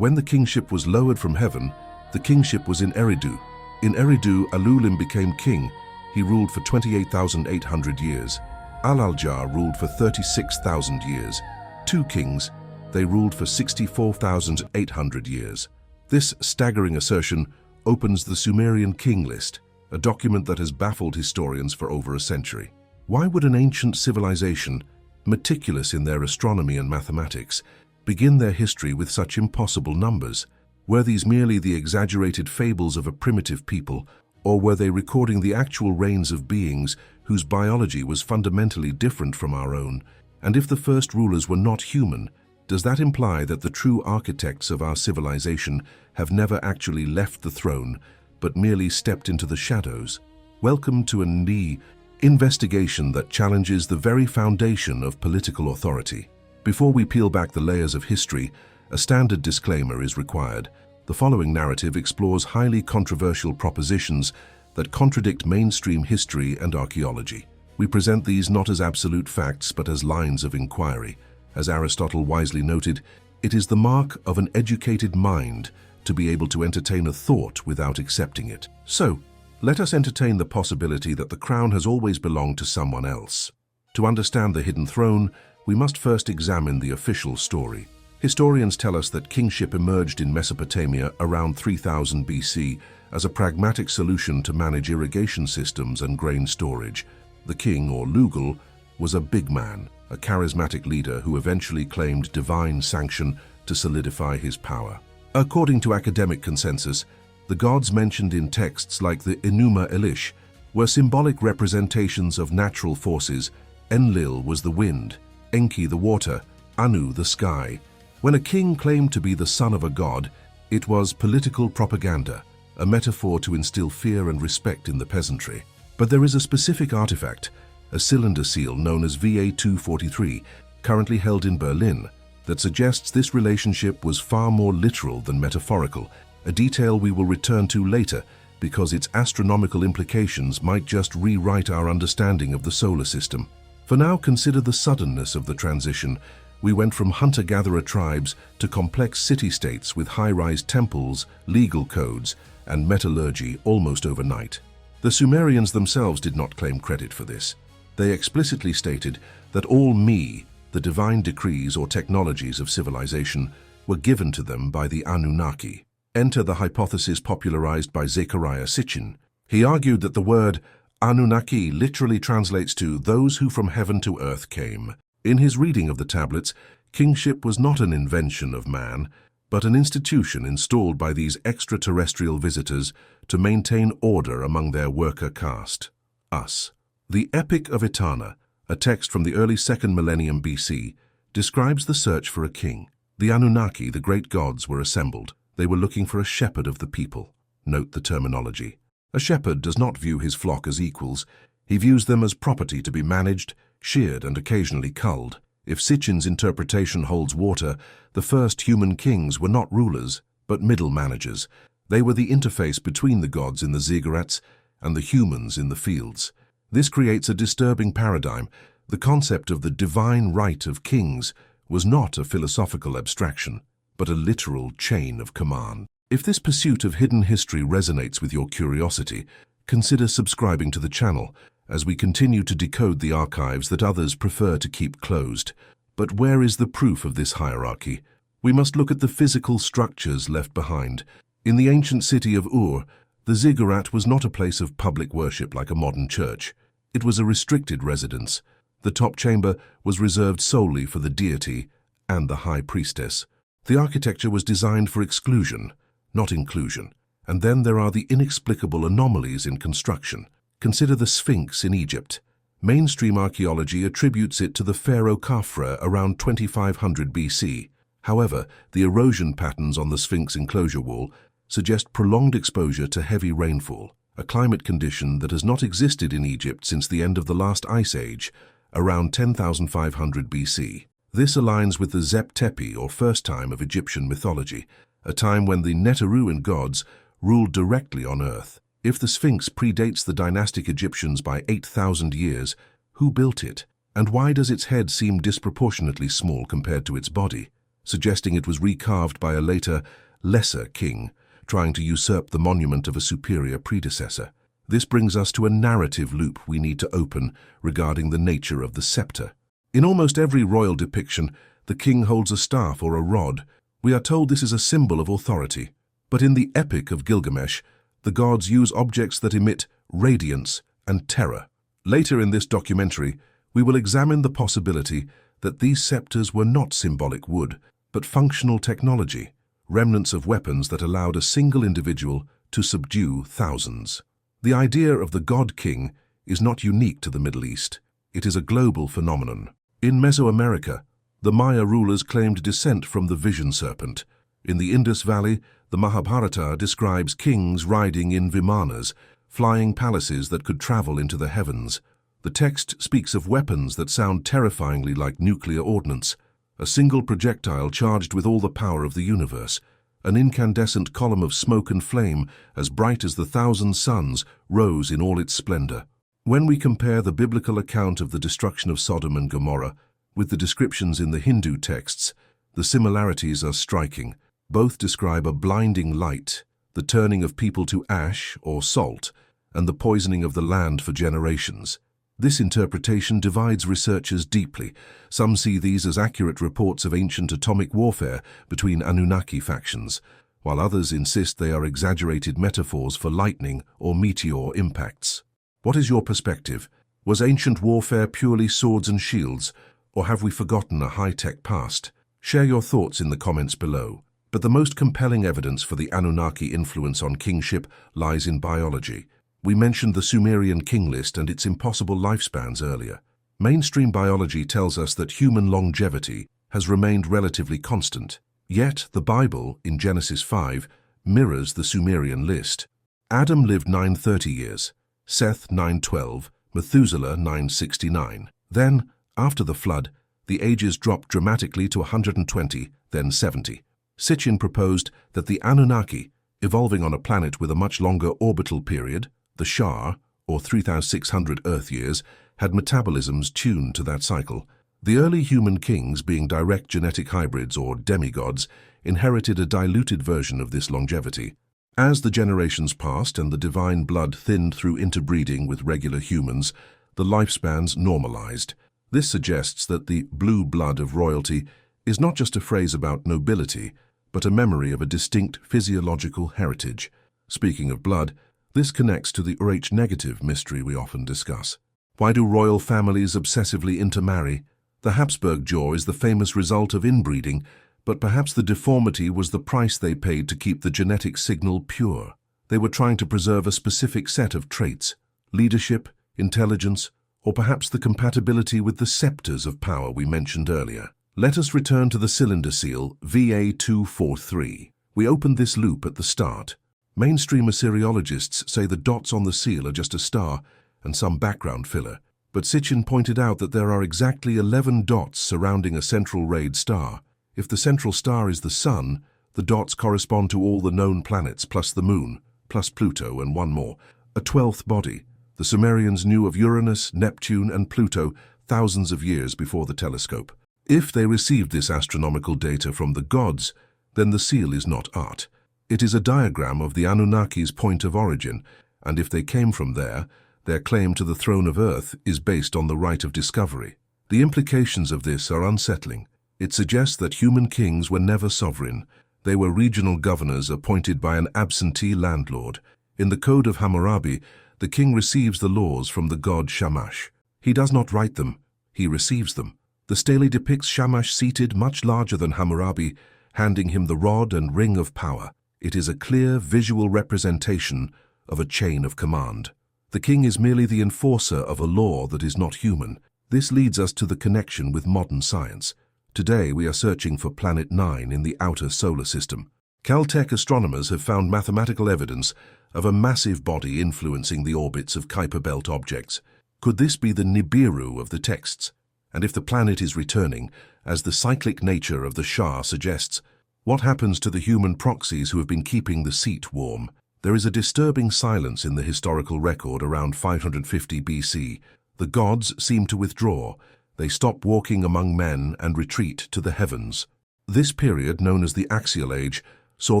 When the kingship was lowered from heaven, the kingship was in Eridu. In Eridu, Alulim became king. He ruled for 28,800 years. Al-Aljar ruled for 36,000 years. Two kings, they ruled for 64,800 years. This staggering assertion opens the Sumerian king list, a document that has baffled historians for over a century. Why would an ancient civilization, meticulous in their astronomy and mathematics, begin their history with such impossible numbers? Were these merely the exaggerated fables of a primitive people, or were they recording the actual reigns of beings whose biology was fundamentally different from our own? And if the first rulers were not human, does that imply that the true architects of our civilization have never actually left the throne, but merely stepped into the shadows? Welcome to an investigation that challenges the very foundation of political authority. Before we peel back the layers of history, a standard disclaimer is required. The following narrative explores highly controversial propositions that contradict mainstream history and archaeology. We present these not as absolute facts, but as lines of inquiry. As Aristotle wisely noted, it is the mark of an educated mind to be able to entertain a thought without accepting it. So, let us entertain the possibility that the crown has always belonged to someone else. To understand the hidden throne, we must first examine the official story. Historians tell us that kingship emerged in Mesopotamia around 3000 BC as a pragmatic solution to manage irrigation systems and grain storage. The king, or Lugal, was a big man, a charismatic leader who eventually claimed divine sanction to solidify his power. According to academic consensus, the gods mentioned in texts like the Enuma Elish were symbolic representations of natural forces. Enlil was the wind, Enki the water, Anu the sky. When a king claimed to be the son of a god, it was political propaganda, a metaphor to instill fear and respect in the peasantry. But there is a specific artifact, a cylinder seal known as VA-243, currently held in Berlin, that suggests this relationship was far more literal than metaphorical, a detail we will return to later because its astronomical implications might just rewrite our understanding of the solar system. For now, consider the suddenness of the transition. We went from hunter-gatherer tribes to complex city-states with high-rise temples, legal codes, and metallurgy almost overnight. The Sumerians themselves did not claim credit for this. They explicitly stated that all the divine decrees or technologies of civilization, were given to them by the Anunnaki. Enter the hypothesis popularized by Zecharia Sitchin. He argued that the word Anunnaki literally translates to those who from heaven to earth came. In his reading of the tablets, kingship was not an invention of man, but an institution installed by these extraterrestrial visitors to maintain order among their worker caste, us. The Epic of Etana, a text from the early 2nd millennium BC, describes the search for a king. The Anunnaki, the great gods, were assembled. They were looking for a shepherd of the people. Note the terminology. A shepherd does not view his flock as equals. He views them as property to be managed, sheared, and occasionally culled. If Sitchin's interpretation holds water, the first human kings were not rulers, but middle managers. They were the interface between the gods in the ziggurats and the humans in the fields. This creates a disturbing paradigm. The concept of the divine right of kings was not a philosophical abstraction, but a literal chain of command. If this pursuit of hidden history resonates with your curiosity, consider subscribing to the channel as we continue to decode the archives that others prefer to keep closed. But where is the proof of this hierarchy? We must look at the physical structures left behind. In the ancient city of Ur, the ziggurat was not a place of public worship like a modern church. It was a restricted residence. The top chamber was reserved solely for the deity and the high priestess. The architecture was designed for exclusion, not inclusion. And then there are the inexplicable anomalies in construction. Consider the Sphinx in Egypt. Mainstream archaeology attributes it to the pharaoh Khafra around 2500 BC. However, the erosion patterns on the Sphinx enclosure wall suggest prolonged exposure to heavy rainfall, a climate condition that has not existed in Egypt since the end of the last ice age, around 10,500 BC. This aligns with the Zep Tepi, or first time of Egyptian mythology, a time when the Neteruan gods ruled directly on earth. If the Sphinx predates the dynastic Egyptians by 8,000 years, who built it? And why does its head seem disproportionately small compared to its body? suggesting it was recarved by a later, lesser king, trying to usurp the monument of a superior predecessor. This brings us to a narrative loop we need to open regarding the nature of the scepter. In almost every royal depiction, the king holds a staff or a rod. We are told this is a symbol of authority. But in the Epic of Gilgamesh, the gods use objects that emit radiance and terror. Later in this documentary, we will examine the possibility that these scepters were not symbolic wood, but functional technology, remnants of weapons that allowed a single individual to subdue thousands. The idea of the god king is not unique to the Middle East. It is a global phenomenon. In Mesoamerica, the Maya rulers claimed descent from the vision serpent. In the Indus Valley, the Mahabharata describes kings riding in vimanas, flying palaces that could travel into the heavens. The text speaks of weapons that sound terrifyingly like nuclear ordnance, a single projectile charged with all the power of the universe. An incandescent column of smoke and flame, as bright as the thousand suns, rose in all its splendor. When we compare the biblical account of the destruction of Sodom and Gomorrah with the descriptions in the Hindu texts, the similarities are striking. Both describe a blinding light, the turning of people to ash or salt, and the poisoning of the land for generations. This interpretation divides researchers deeply. Some see these as accurate reports of ancient atomic warfare between Anunnaki factions, while others insist they are exaggerated metaphors for lightning or meteor impacts. What is your perspective? Was ancient warfare purely swords and shields, or have we forgotten a high-tech past? Share your thoughts in the comments below. But the most compelling evidence for the Anunnaki influence on kingship lies in biology. We mentioned the Sumerian king list and its impossible lifespans earlier. Mainstream biology tells us that human longevity has remained relatively constant. Yet, the Bible, in Genesis 5, mirrors the Sumerian list. Adam lived 930 years, Seth 912, Methuselah 969. Then, after the flood, the ages dropped dramatically to 120, then 70. Sitchin proposed that the Anunnaki, evolving on a planet with a much longer orbital period, the Shar, or 3,600 Earth years, had metabolisms tuned to that cycle. The early human kings, being direct genetic hybrids or demigods, inherited a diluted version of this longevity. As the generations passed and the divine blood thinned through interbreeding with regular humans, the lifespans normalized. This suggests that the blue blood of royalty is not just a phrase about nobility, but a memory of a distinct physiological heritage. Speaking of blood, this connects to the Rh-negative mystery we often discuss. Why do royal families obsessively intermarry? The Habsburg jaw is the famous result of inbreeding, but perhaps the deformity was the price they paid to keep the genetic signal pure. They were trying to preserve a specific set of traits: leadership, intelligence, or perhaps the compatibility with the scepters of power we mentioned earlier. Let us return to the cylinder seal, VA243. We opened this loop at the start. Mainstream Assyriologists say the dots on the seal are just a star and some background filler, but Sitchin pointed out that there are exactly 11 dots surrounding a central rayed star. If the central star is the Sun, the dots correspond to all the known planets plus the Moon, plus Pluto and one more, a 12th body. The Sumerians knew of Uranus, Neptune and Pluto thousands of years before the telescope. If they received this astronomical data from the gods, then the seal is not art. It is a diagram of the Anunnaki's point of origin, and if they came from there, their claim to the throne of Earth is based on the right of discovery. The implications of this are unsettling. It suggests that human kings were never sovereign. They were regional governors appointed by an absentee landlord. In the Code of Hammurabi, the king receives the laws from the god Shamash. He does not write them, he receives them. The stele depicts Shamash seated much larger than Hammurabi, handing him the rod and ring of power. It is a clear visual representation of a chain of command. The king is merely the enforcer of a law that is not human. This leads us to the connection with modern science. Today we are searching for Planet 9 in the outer solar system. Caltech astronomers have found mathematical evidence of a massive body influencing the orbits of Kuiper Belt objects. Could this be the Nibiru of the texts? And if the planet is returning, as the cyclic nature of the Shah suggests, what happens to the human proxies who have been keeping the seat warm? There is a disturbing silence in the historical record around 550 BC. The gods seem to withdraw. They stop walking among men and retreat to the heavens. This period, known as the Axial Age, saw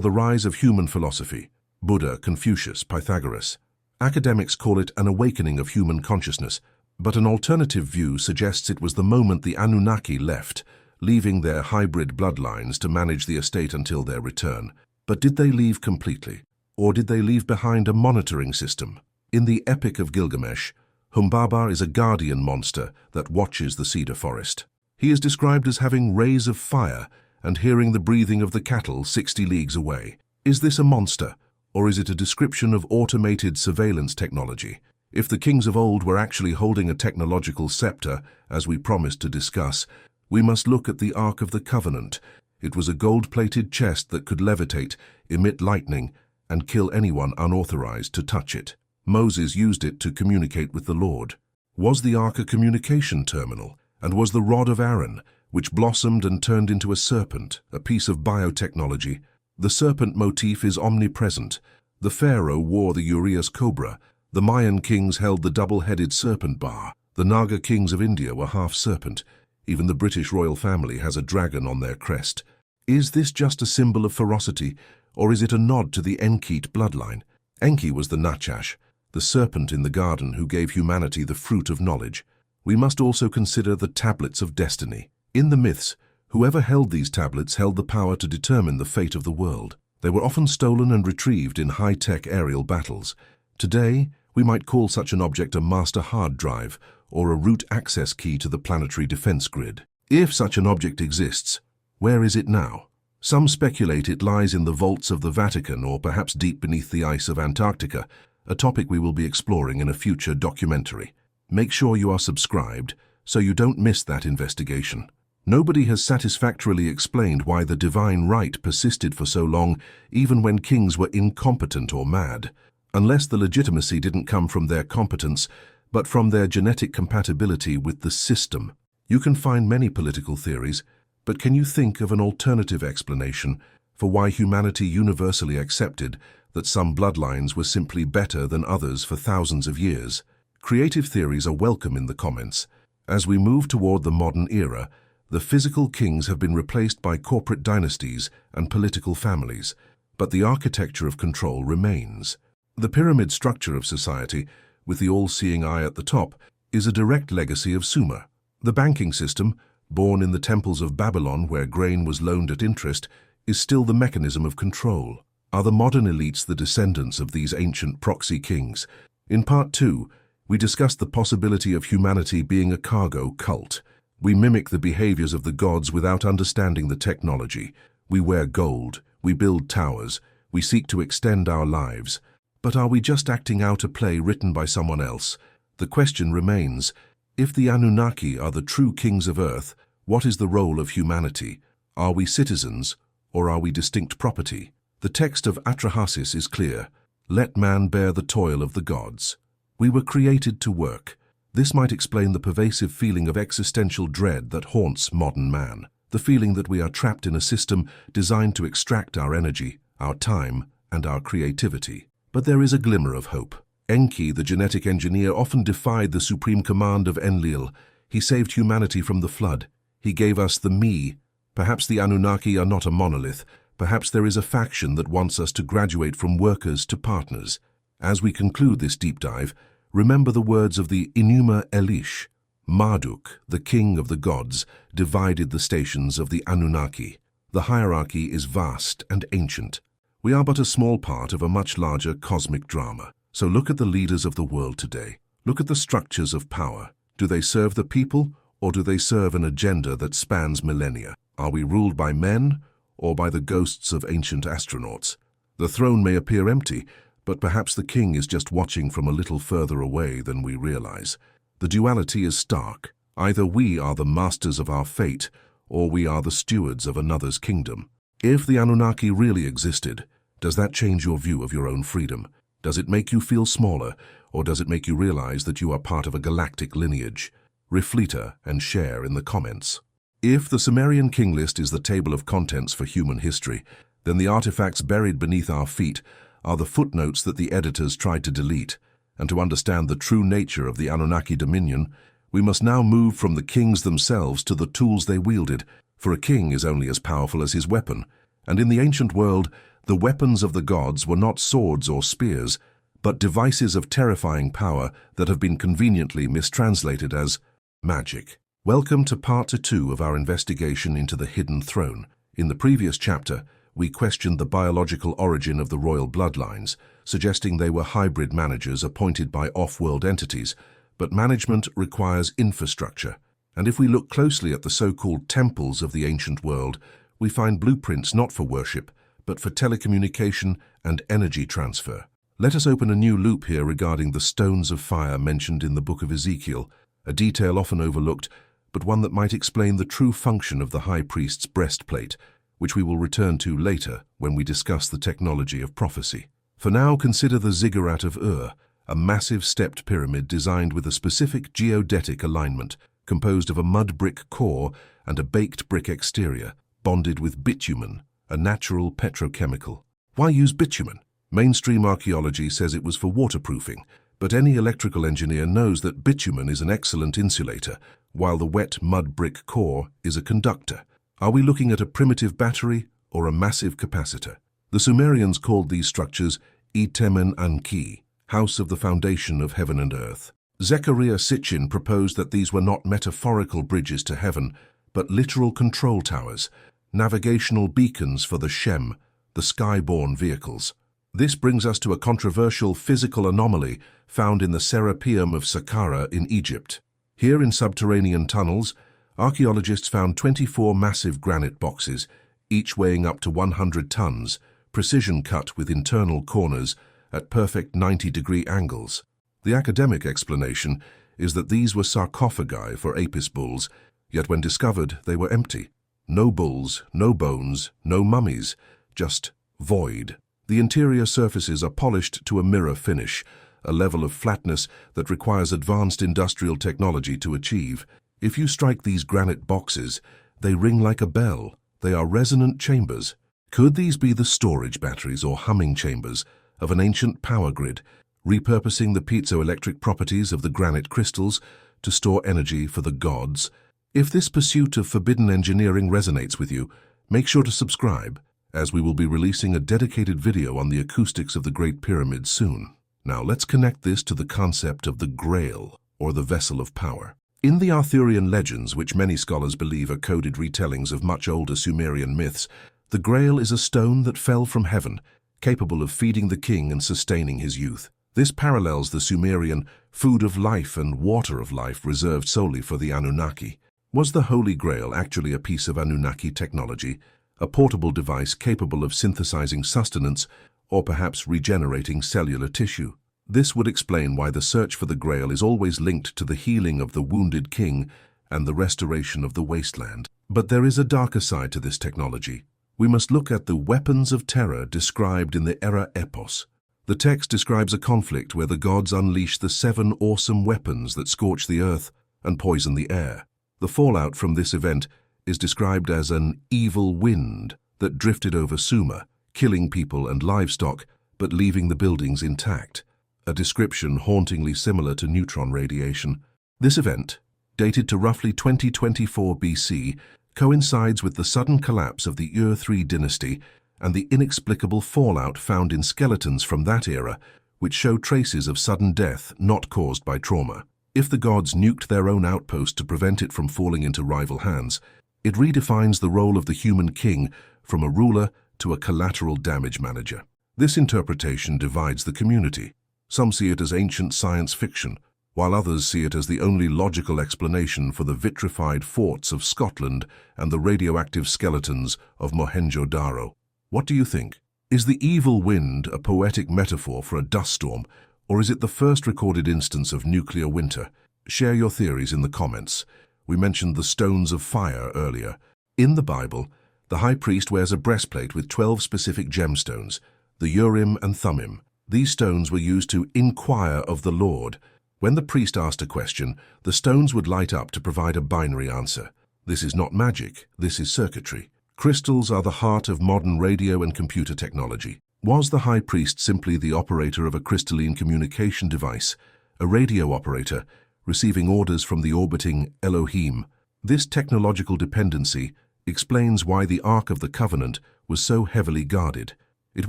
the rise of human philosophy: Buddha, Confucius, Pythagoras. Academics call it an awakening of human consciousness, but an alternative view suggests it was the moment the Anunnaki left, leaving their hybrid bloodlines to manage the estate until their return. But did they leave completely? Or did they leave behind a monitoring system? In the Epic of Gilgamesh, Humbaba is a guardian monster that watches the cedar forest. He is described as having rays of fire and hearing the breathing of the cattle 60 leagues away. Is this a monster, or is it a description of automated surveillance technology? If the kings of old were actually holding a technological scepter, as we promised to discuss, we must look at the Ark of the Covenant. It was a gold-plated chest that could levitate, emit lightning, and kill anyone unauthorized to touch it. Moses used it to communicate with the Lord. Was the Ark a communication terminal? And was the rod of Aaron, which blossomed and turned into a serpent, a piece of biotechnology? The serpent motif is omnipresent. The pharaoh wore the uraeus cobra. The Mayan kings held the double-headed serpent bar. The Naga kings of India were half serpent. Even the British royal family has a dragon on their crest. Is this just a symbol of ferocity, or is it a nod to the Enkiite bloodline? Enki was the Nachash, the serpent in the garden who gave humanity the fruit of knowledge. We must also consider the tablets of destiny. In the myths, whoever held these tablets held the power to determine the fate of the world. They were often stolen and retrieved in high-tech aerial battles. Today, we might call such an object a master hard drive or a root access key to the planetary defense grid. If such an object exists, where is it now? Some speculate it lies in the vaults of the Vatican or perhaps deep beneath the ice of Antarctica, a topic we will be exploring in a future documentary. Make sure you are subscribed so you don't miss that investigation. Nobody has satisfactorily explained why the divine right persisted for so long, even when kings were incompetent or mad. Unless the legitimacy didn't come from their competence, but from their genetic compatibility with the system. You can find many political theories, but can you think of an alternative explanation for why humanity universally accepted that some bloodlines were simply better than others for thousands of years? Creative theories are welcome in the comments. As we move toward the modern era, the physical kings have been replaced by corporate dynasties and political families, but the architecture of control remains. The pyramid structure of society, with the all-seeing eye at the top, is a direct legacy of Sumer. The banking system, born in the temples of Babylon where grain was loaned at interest, is still the mechanism of control. Are the modern elites the descendants of these ancient proxy kings? In Part 2, we discussed the possibility of humanity being a cargo cult. We mimic the behaviors of the gods without understanding the technology. We wear gold, we build towers, we seek to extend our lives. But are we just acting out a play written by someone else? The question remains, if the Anunnaki are the true kings of Earth, what is the role of humanity? Are we citizens, or are we distinct property? The text of Atrahasis is clear. Let man bear the toil of the gods. We were created to work. This might explain the pervasive feeling of existential dread that haunts modern man. The feeling that we are trapped in a system designed to extract our energy, our time, and our creativity. But there is a glimmer of hope. Enki, the genetic engineer, often defied the supreme command of Enlil. He saved humanity from the flood. He gave us the me. Perhaps the Anunnaki are not a monolith. Perhaps there is a faction that wants us to graduate from workers to partners. As we conclude this deep dive, remember the words of the Enuma Elish. Marduk, the king of the gods, divided the stations of the Anunnaki. The hierarchy is vast and ancient. We are but a small part of a much larger cosmic drama. So look at the leaders of the world today. Look at the structures of power. Do they serve the people, or do they serve an agenda that spans millennia? Are we ruled by men, or by the ghosts of ancient astronauts? The throne may appear empty, but perhaps the king is just watching from a little further away than we realize. The duality is stark. Either we are the masters of our fate, or we are the stewards of another's kingdom. If the Anunnaki really existed, does that change your view of your own freedom? Does it make you feel smaller, or does it make you realize that you are part of a galactic lineage? Reflita and share in the comments. If the Sumerian king list is the table of contents for human history, then the artifacts buried beneath our feet are the footnotes that the editors tried to delete. And to understand the true nature of the Anunnaki dominion, we must now move from the kings themselves to the tools they wielded. for a king is only as powerful as his weapon, and in the ancient world, the weapons of the gods were not swords or spears, but devices of terrifying power that have been conveniently mistranslated as magic. Welcome to part 2 of our investigation into the hidden throne. In the previous chapter, we questioned the biological origin of the royal bloodlines, suggesting they were hybrid managers appointed by off-world entities, but management requires infrastructure. And if we look closely at the so-called temples of the ancient world, we find blueprints not for worship, but for telecommunication and energy transfer. Let us open a new loop here regarding the stones of fire mentioned in the book of Ezekiel, a detail often overlooked, but one that might explain the true function of the high priest's breastplate, which we will return to later when we discuss the technology of prophecy. For now, consider the ziggurat of Ur, a massive stepped pyramid designed with a specific geodetic alignment, composed of a mud brick core and a baked brick exterior, bonded with bitumen, a natural petrochemical. Why use bitumen? Mainstream archaeology says it was for waterproofing, but any electrical engineer knows that bitumen is an excellent insulator, while the wet mud brick core is a conductor. Are we looking at a primitive battery or a massive capacitor? The Sumerians called these structures Anki, house of the foundation of heaven and earth. Zechariah Sitchin proposed that these were not metaphorical bridges to heaven, but literal control towers, navigational beacons for the Shem, the sky-borne vehicles. This brings us to a controversial physical anomaly found in the Serapeum of Saqqara in Egypt. Here in subterranean tunnels, archaeologists found 24 massive granite boxes, each weighing up to 100 tons, precision cut with internal corners at perfect 90-degree angles. The academic explanation is that these were sarcophagi for Apis bulls, yet when discovered they were empty. No bulls, no bones, no mummies, just void. The interior surfaces are polished to a mirror finish, a level of flatness that requires advanced industrial technology to achieve. If you strike these granite boxes, they ring like a bell. They are resonant chambers. Could these be the storage batteries or humming chambers of an ancient power grid, repurposing the piezoelectric properties of the granite crystals to store energy for the gods? If this pursuit of forbidden engineering resonates with you, make sure to subscribe, as we will be releasing a dedicated video on the acoustics of the Great Pyramid soon. Now let's connect this to the concept of the Grail, or the vessel of power. In the Arthurian legends, which many scholars believe are coded retellings of much older Sumerian myths, the Grail is a stone that fell from heaven, capable of feeding the king and sustaining his youth. This parallels the Sumerian food of life and water of life reserved solely for the Anunnaki. Was the Holy Grail actually a piece of Anunnaki technology, a portable device capable of synthesizing sustenance or perhaps regenerating cellular tissue? This would explain why the search for the Grail is always linked to the healing of the wounded king and the restoration of the wasteland. But there is a darker side to this technology. We must look at the weapons of terror described in the Era Epos. The text describes a conflict where the gods unleash the 7 awesome weapons that scorch the earth and poison the air. The fallout from this event is described as an evil wind that drifted over Sumer, killing people and livestock, but leaving the buildings intact, a description hauntingly similar to neutron radiation. This event, dated to roughly 2024 BC, coincides with the sudden collapse of the Ur III dynasty and the inexplicable fallout found in skeletons from that era, which show traces of sudden death not caused by trauma. If the gods nuked their own outpost to prevent it from falling into rival hands, it redefines the role of the human king from a ruler to a collateral damage manager. This interpretation divides the community. Some see it as ancient science fiction, while others see it as the only logical explanation for the vitrified forts of Scotland and the radioactive skeletons of Mohenjo-Daro. What do you think? Is the evil wind a poetic metaphor for a dust storm, or is it the first recorded instance of nuclear winter? Share your theories in the comments. We mentioned the stones of fire earlier. In the Bible, the high priest wears a breastplate with 12 specific gemstones, the Urim and Thummim. These stones were used to inquire of the Lord. When the priest asked a question, the stones would light up to provide a binary answer. This is not magic, this is circuitry. Crystals are the heart of modern radio and computer technology. Was the high priest simply the operator of a crystalline communication device, a radio operator, receiving orders from the orbiting Elohim? This technological dependency explains why the Ark of the Covenant was so heavily guarded. It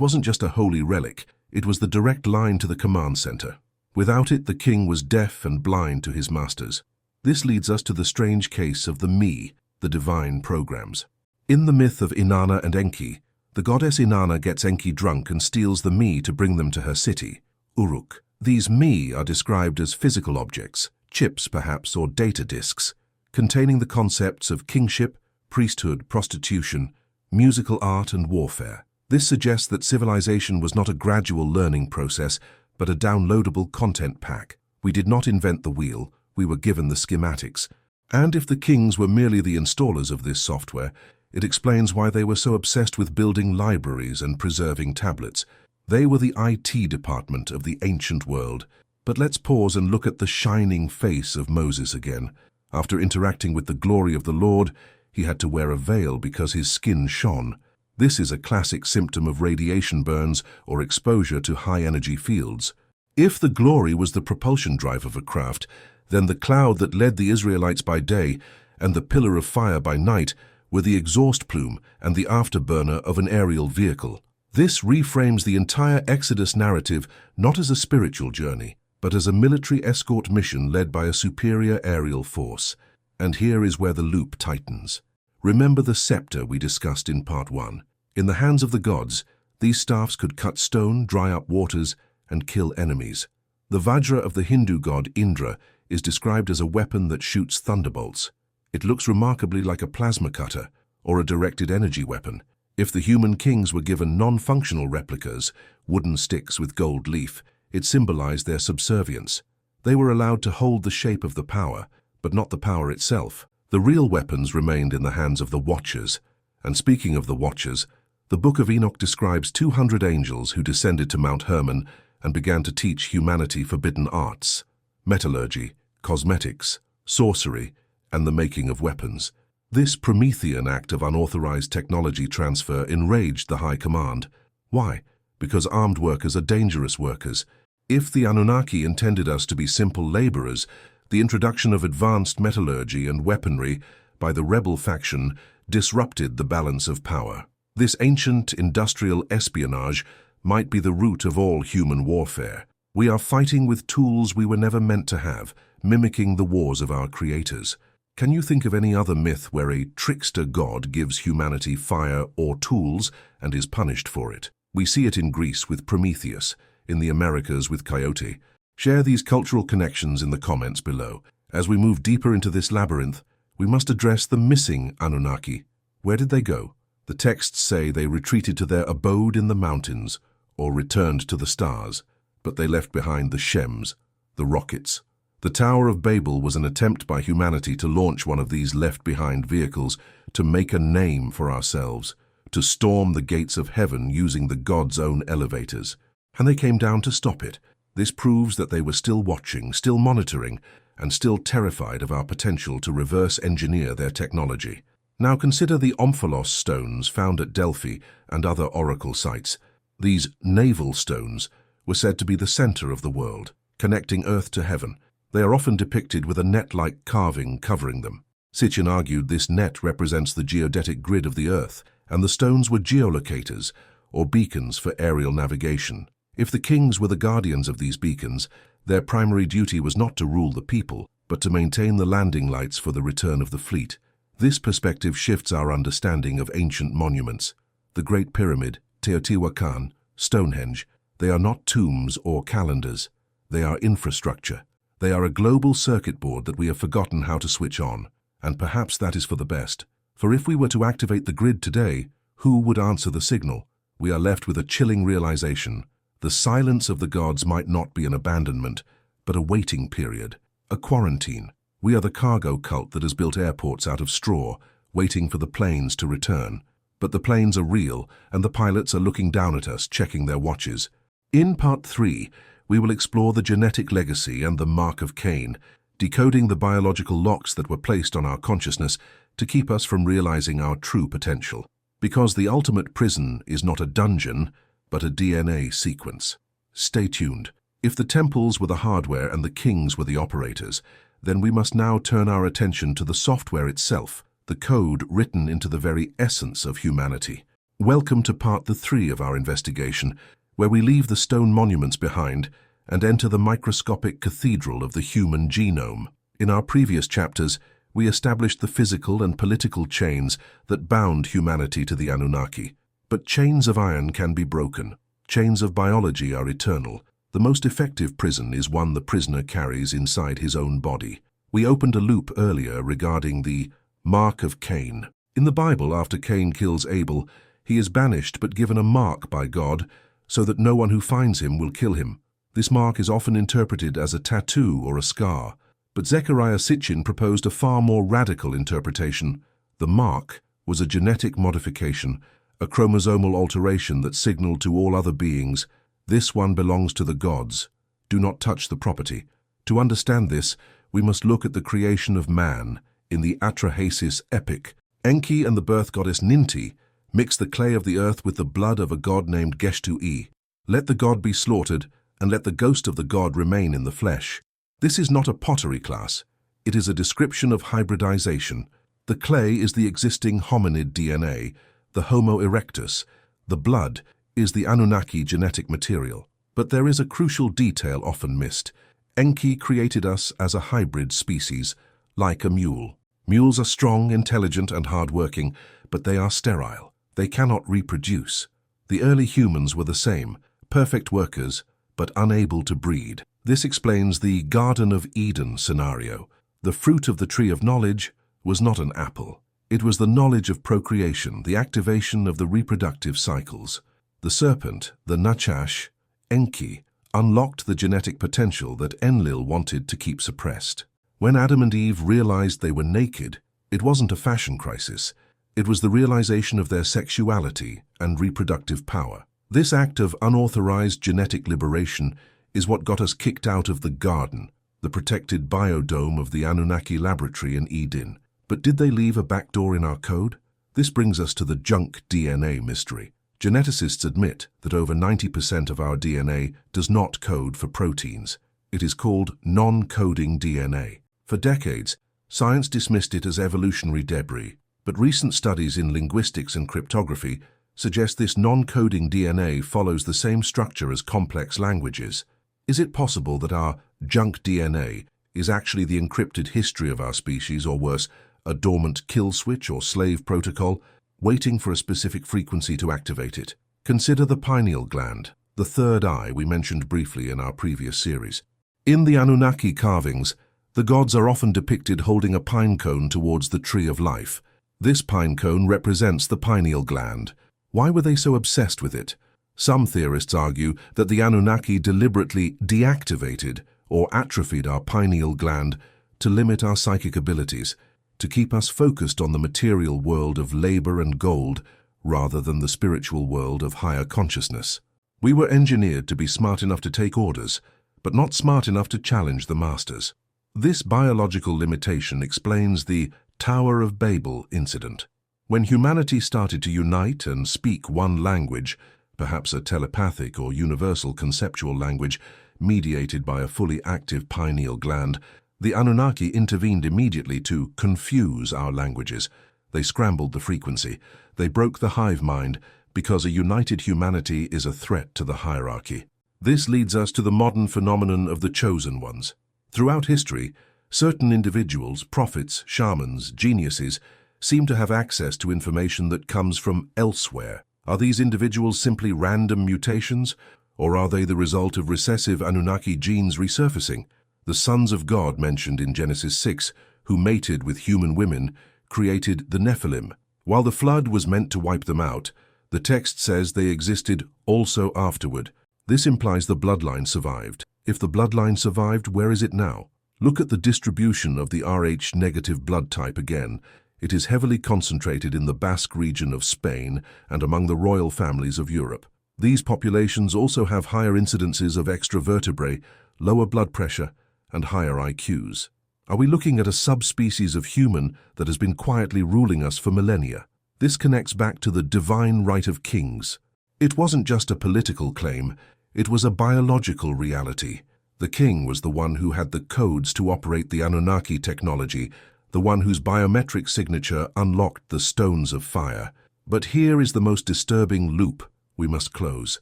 wasn't just a holy relic, it was the direct line to the command center. Without it, the king was deaf and blind to his masters. This leads us to the strange case of the Me, the divine programs. In the myth of Inanna and Enki, the goddess Inanna gets Enki drunk and steals the Me to bring them to her city, Uruk. These Me are described as physical objects, chips perhaps, or data disks, containing the concepts of kingship, priesthood, prostitution, musical art, and warfare. This suggests that civilization was not a gradual learning process, but a downloadable content pack. We did not invent the wheel, we were given the schematics. And if the kings were merely the installers of this software, it explains why they were so obsessed with building libraries and preserving tablets. They were the IT department of the ancient world. But let's pause and look at the shining face of Moses again. After interacting with the glory of the Lord, he had to wear a veil because his skin shone. This is a classic symptom of radiation burns or exposure to high-energy fields. If the glory was the propulsion drive of a craft, then the cloud that led the Israelites by day and the pillar of fire by night were the exhaust plume and the afterburner of an aerial vehicle. This reframes the entire Exodus narrative not as a spiritual journey, but as a military escort mission led by a superior aerial force. And here is where the loop tightens. Remember the scepter we discussed in part 1. In the hands of the gods, these staffs could cut stone, dry up waters, and kill enemies. The Vajra of the Hindu god Indra is described as a weapon that shoots thunderbolts. It looks remarkably like a plasma cutter or a directed energy weapon. If the human kings were given non-functional replicas, wooden sticks with gold leaf, it symbolized their subservience. They were allowed to hold the shape of the power, but not the power itself. The real weapons remained in the hands of the Watchers. And speaking of the Watchers, the Book of Enoch describes 200 angels who descended to Mount Hermon and began to teach humanity forbidden arts, metallurgy, cosmetics, sorcery, and the making of weapons. This Promethean act of unauthorized technology transfer enraged the High Command. Why? Because armed workers are dangerous workers. If the Anunnaki intended us to be simple laborers, the introduction of advanced metallurgy and weaponry by the rebel faction disrupted the balance of power. This ancient industrial espionage might be the root of all human warfare. We are fighting with tools we were never meant to have, mimicking the wars of our creators. Can you think of any other myth where a trickster god gives humanity fire or tools and is punished for it? We see it in Greece with Prometheus, in the Americas with Coyote. Share these cultural connections in the comments below. As we move deeper into this labyrinth, we must address the missing Anunnaki. Where did they go? The texts say they retreated to their abode in the mountains or returned to the stars, but they left behind the Shems, the rockets. The Tower of Babel was an attempt by humanity to launch one of these left-behind vehicles, to make a name for ourselves, to storm the gates of heaven using the gods' own elevators. And they came down to stop it. This proves that they were still watching, still monitoring, and still terrified of our potential to reverse engineer their technology. Now consider the omphalos stones found at Delphi and other oracle sites. These navel stones were said to be the center of the world, connecting earth to heaven. They are often depicted with a net-like carving covering them. Sitchin argued this net represents the geodetic grid of the earth, and the stones were geolocators, or beacons for aerial navigation. If the kings were the guardians of these beacons, their primary duty was not to rule the people, but to maintain the landing lights for the return of the fleet. This perspective shifts our understanding of ancient monuments. The Great Pyramid, Teotihuacan, Stonehenge, they are not tombs or calendars. They are infrastructure. They are a global circuit board that we have forgotten how to switch on. And perhaps that is for the best. For if we were to activate the grid today, who would answer the signal? We are left with a chilling realization. The silence of the gods might not be an abandonment, but a waiting period, a quarantine. We are the cargo cult that has built airports out of straw, waiting for the planes to return. But the planes are real, and the pilots are looking down at us, checking their watches. In Part 3, we will explore the genetic legacy and the mark of Cain, decoding the biological locks that were placed on our consciousness to keep us from realizing our true potential. Because the ultimate prison is not a dungeon, but a DNA sequence. Stay tuned. If the temples were the hardware and the kings were the operators, then we must now turn our attention to the software itself, the code written into the very essence of humanity. Welcome to part 3 of our investigation, where we leave the stone monuments behind and enter the microscopic cathedral of the human genome. In our previous chapters, we established the physical and political chains that bound humanity to the Anunnaki. But chains of iron can be broken. Chains of biology are eternal. The most effective prison is one the prisoner carries inside his own body. We opened a loop earlier regarding the mark of Cain. In the Bible, after Cain kills Abel, he is banished but given a mark by God so that no one who finds him will kill him. This mark is often interpreted as a tattoo or a scar. But Zecharia Sitchin proposed a far more radical interpretation. The mark was a genetic modification, a chromosomal alteration that signaled to all other beings, "This one belongs to the gods. Do not touch the property." To understand this, we must look at the creation of man in the Atrahasis epic. Enki and the birth goddess Ninti mix the clay of the earth with the blood of a god named Geshtu-i. Let the god be slaughtered, and let the ghost of the god remain in the flesh. This is not a pottery class. It is a description of hybridization. The clay is the existing hominid DNA, the Homo erectus. The blood is the Anunnaki genetic material. But there is a crucial detail often missed. Enki created us as a hybrid species, like a mule. Mules are strong, intelligent, and hard-working, but they are sterile. They cannot reproduce. The early humans were the same, perfect workers, but unable to breed. This explains the Garden of Eden scenario. The fruit of the tree of knowledge was not an apple. It was the knowledge of procreation, the activation of the reproductive cycles. The serpent, the Nachash, Enki, unlocked the genetic potential that Enlil wanted to keep suppressed. When Adam and Eve realized they were naked, it wasn't a fashion crisis. It was the realization of their sexuality and reproductive power. This act of unauthorized genetic liberation is what got us kicked out of the garden, the protected biodome of the Anunnaki laboratory in Eden. But did they leave a backdoor in our code? This brings us to the junk DNA mystery. Geneticists admit that over 90% of our DNA does not code for proteins. It is called non-coding DNA. For decades, science dismissed it as evolutionary debris, but recent studies in linguistics and cryptography suggest this non-coding DNA follows the same structure as complex languages. Is it possible that our junk DNA is actually the encrypted history of our species, or worse, a dormant kill switch or slave protocol, waiting for a specific frequency to activate it? Consider the pineal gland, the third eye we mentioned briefly in our previous series. In the Anunnaki carvings, the gods are often depicted holding a pine cone towards the tree of life. This pine cone represents the pineal gland. Why were they so obsessed with it? Some theorists argue that the Anunnaki deliberately deactivated or atrophied our pineal gland to limit our psychic abilities, to keep us focused on the material world of labor and gold rather than the spiritual world of higher consciousness. We were engineered to be smart enough to take orders, but not smart enough to challenge the masters. This biological limitation explains the Tower of Babel incident. When humanity started to unite and speak one language, perhaps a telepathic or universal conceptual language mediated by a fully active pineal gland, the Anunnaki intervened immediately to confuse our languages. They scrambled the frequency. They broke the hive mind because a united humanity is a threat to the hierarchy. This leads us to the modern phenomenon of the chosen ones. Throughout history, certain individuals, prophets, shamans, geniuses, seem to have access to information that comes from elsewhere. Are these individuals simply random mutations, or are they the result of recessive Anunnaki genes resurfacing? The sons of God mentioned in Genesis 6, who mated with human women, created the Nephilim. While the flood was meant to wipe them out, the text says they existed also afterward. This implies the bloodline survived. If the bloodline survived, where is it now? Look at the distribution of the Rh-negative blood type again. It is heavily concentrated in the Basque region of Spain and among the royal families of Europe. These populations also have higher incidences of extravertebrae, lower blood pressure, and higher IQs. Are we looking at a subspecies of human that has been quietly ruling us for millennia? This connects back to the divine right of kings. It wasn't just a political claim, it was a biological reality. The king was the one who had the codes to operate the Anunnaki technology, the one whose biometric signature unlocked the stones of fire. But here is the most disturbing loop we must close.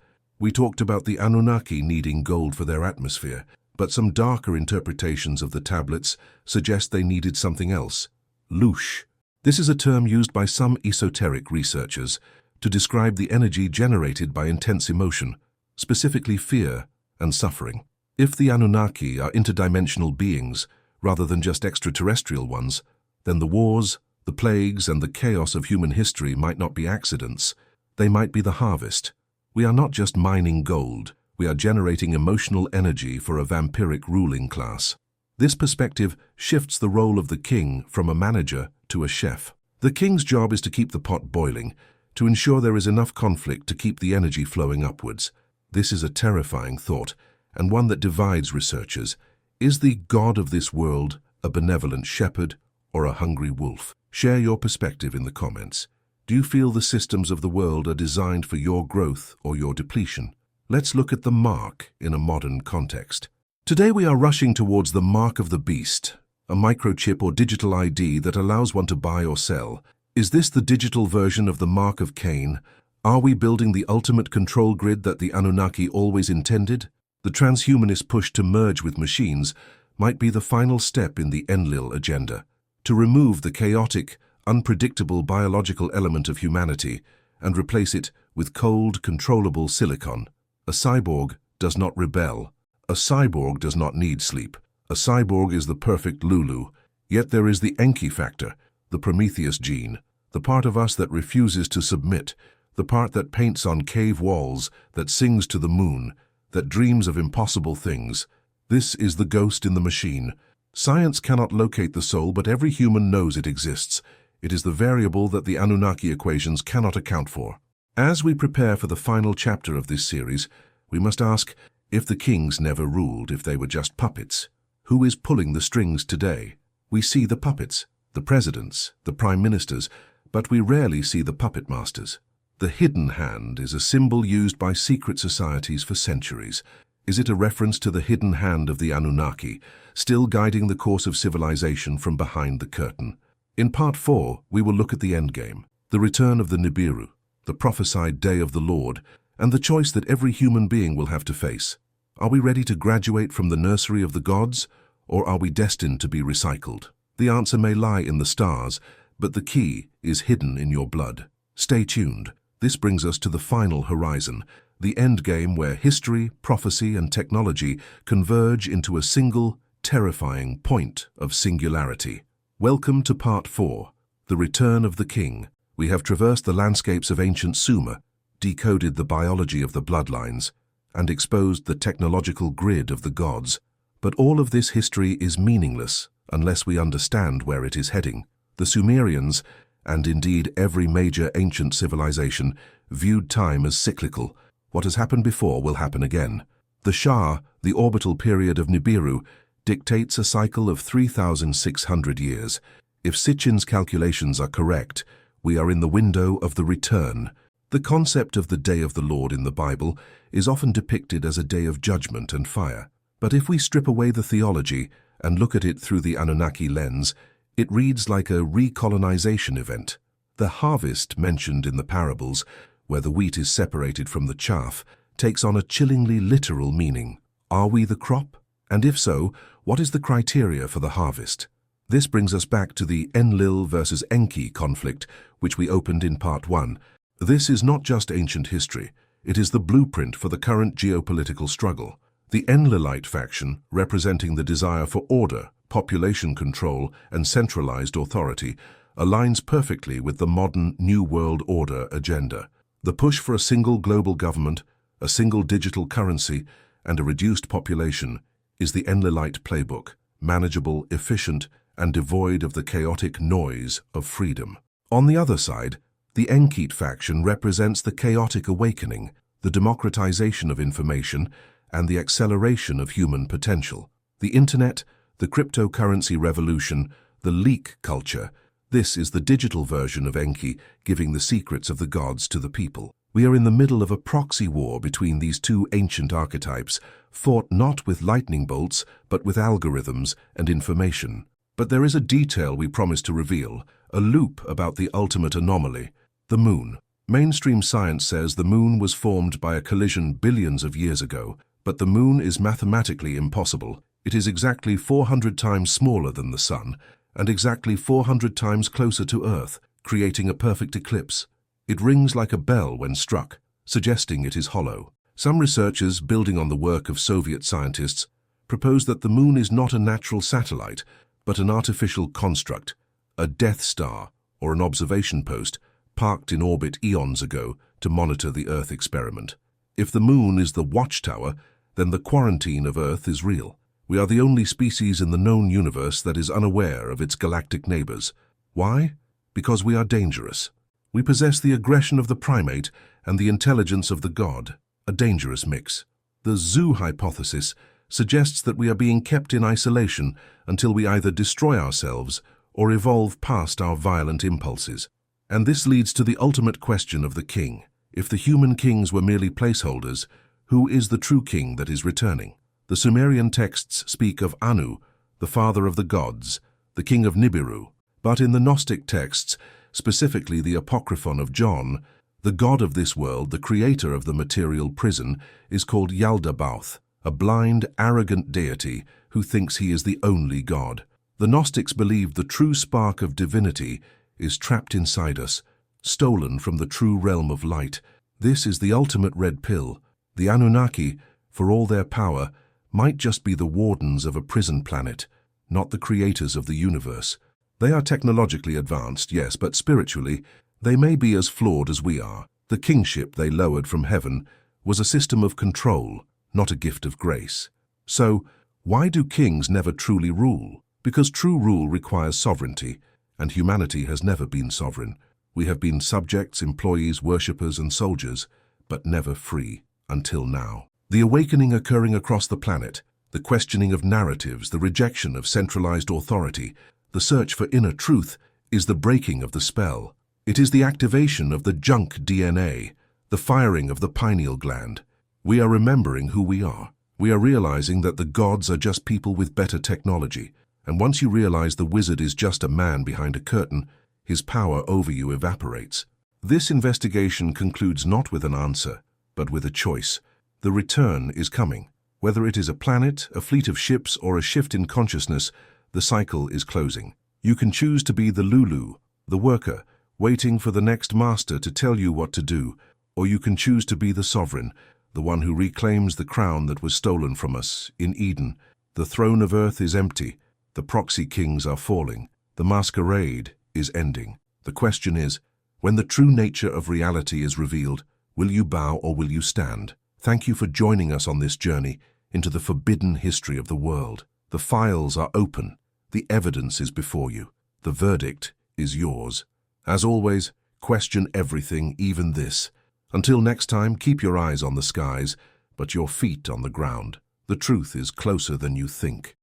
We talked about the Anunnaki needing gold for their atmosphere, but some darker interpretations of the tablets suggest they needed something else. Loosh. This is a term used by some esoteric researchers to describe the energy generated by intense emotion, specifically fear and suffering. If the Anunnaki are interdimensional beings rather than just extraterrestrial ones, then the wars, the plagues, and the chaos of human history might not be accidents. They might be the harvest. We are not just mining gold, we are generating emotional energy for a vampiric ruling class. This perspective shifts the role of the king from a manager to a chef. The king's job is to keep the pot boiling, to ensure there is enough conflict to keep the energy flowing upwards. This is a terrifying thought, and one that divides researchers. Is the God of this world a benevolent shepherd or a hungry wolf? Share your perspective in the comments. Do you feel the systems of the world are designed for your growth or your depletion? Let's look at the mark in a modern context. Today we are rushing towards the mark of the beast, a microchip or digital ID that allows one to buy or sell. Is this the digital version of the mark of Cain? Are we building the ultimate control grid that the Anunnaki always intended? The transhumanist push to merge with machines might be the final step in the Enlil agenda, to remove the chaotic, unpredictable biological element of humanity and replace it with cold, controllable silicon. A cyborg does not rebel. A cyborg does not need sleep. A cyborg is the perfect Lulu. Yet there is the Enki factor, the Prometheus gene, the part of us that refuses to submit, the part that paints on cave walls, that sings to the moon, that dreams of impossible things. This is the ghost in the machine. Science cannot locate the soul, but every human knows it exists. It is the variable that the Anunnaki equations cannot account for. As we prepare for the final chapter of this series, we must ask, if the kings never ruled, if they were just puppets, who is pulling the strings today? We see the puppets, the presidents, the prime ministers, but we rarely see the puppet masters. The hidden hand is a symbol used by secret societies for centuries. Is it a reference to the hidden hand of the Anunnaki, still guiding the course of civilization from behind the curtain? In Part 4, we will look at the endgame, the return of the Nibiru, the prophesied day of the Lord, and the choice that every human being will have to face. Are we ready to graduate from the nursery of the gods, or are we destined to be recycled? The answer may lie in the stars, but the key is hidden in your blood. Stay tuned. This brings us to the final horizon, the endgame where history, prophecy, and technology converge into a single, terrifying point of singularity. Welcome to Part 4, the return of the king. We have traversed the landscapes of ancient Sumer, decoded the biology of the bloodlines, and exposed the technological grid of the gods. But all of this history is meaningless unless we understand where it is heading. The Sumerians, and indeed every major ancient civilization, viewed time as cyclical. What has happened before will happen again. The Shah, the orbital period of Nibiru, dictates a cycle of 3,600 years. If Sitchin's calculations are correct, we are in the window of the return. The concept of the Day of the Lord in the Bible is often depicted as a day of judgment and fire. But if we strip away the theology and look at it through the Anunnaki lens, it reads like a recolonization event. The harvest mentioned in the parables, where the wheat is separated from the chaff, takes on a chillingly literal meaning. Are we the crop? And if so, what is the criteria for the harvest? This brings us back to the Enlil versus Enki conflict, which we opened in Part 1. This is not just ancient history, it is the blueprint for the current geopolitical struggle. The Enlilite faction, representing the desire for order, population control, and centralized authority, aligns perfectly with the modern New World Order agenda. The push for a single global government, a single digital currency, and a reduced population is the Enlilite playbook, manageable, efficient, and devoid of the chaotic noise of freedom. On the other side, the Enkite faction represents the chaotic awakening, the democratization of information, and the acceleration of human potential. The internet, the cryptocurrency revolution, the leak culture, this is the digital version of Enki giving the secrets of the gods to the people. We are in the middle of a proxy war between these two ancient archetypes, fought not with lightning bolts, but with algorithms and information. But there is a detail we promise to reveal, a loop about the ultimate anomaly, the moon. Mainstream science says the moon was formed by a collision billions of years ago, but the moon is mathematically impossible. It is exactly 400 times smaller than the sun, and exactly 400 times closer to Earth, creating a perfect eclipse. It rings like a bell when struck, suggesting it is hollow. Some researchers, building on the work of Soviet scientists, propose that the moon is not a natural satellite, but an artificial construct, a Death Star or an observation post parked in orbit eons ago to monitor the Earth experiment. If the moon is the watchtower, then the quarantine of Earth is real. We are the only species in the known universe that is unaware of its galactic neighbors. Why? Because we are dangerous. We possess the aggression of the primate and the intelligence of the god, a dangerous mix. The zoo hypothesis suggests that we are being kept in isolation until we either destroy ourselves or evolve past our violent impulses. And this leads to the ultimate question of the king. If the human kings were merely placeholders, who is the true king that is returning? The Sumerian texts speak of Anu, the father of the gods, the king of Nibiru. But in the Gnostic texts, specifically the Apocryphon of John, the god of this world, the creator of the material prison, is called Yaldabaoth, a blind, arrogant deity who thinks he is the only god. The Gnostics believed the true spark of divinity is trapped inside us, stolen from the true realm of light. This is the ultimate red pill. The Anunnaki, for all their power, might just be the wardens of a prison planet, not the creators of the universe. They are technologically advanced, yes, but spiritually, they may be as flawed as we are. The kingship they lowered from heaven was a system of control, not a gift of grace. So, why do kings never truly rule? Because true rule requires sovereignty, and humanity has never been sovereign. We have been subjects, employees, worshippers, and soldiers, but never free, until now. The awakening occurring across the planet, the questioning of narratives, the rejection of centralized authority, the search for inner truth, is the breaking of the spell. It is the activation of the junk DNA, the firing of the pineal gland. We are remembering who we are. We are realizing that the gods are just people with better technology. And once you realize the wizard is just a man behind a curtain, his power over you evaporates. This investigation concludes not with an answer, but with a choice. The return is coming. Whether it is a planet, a fleet of ships, or a shift in consciousness, the cycle is closing. You can choose to be the Lulu, the worker, waiting for the next master to tell you what to do, or you can choose to be the sovereign, the one who reclaims the crown that was stolen from us in Eden. The throne of earth is empty. The proxy kings are falling. The masquerade is ending. The question is, when the true nature of reality is revealed, will you bow or will you stand? Thank you for joining us on this journey into the forbidden history of the world. The files are open. The evidence is before you. The verdict is yours. As always, question everything, even this. Until next time, keep your eyes on the skies, but your feet on the ground. The truth is closer than you think.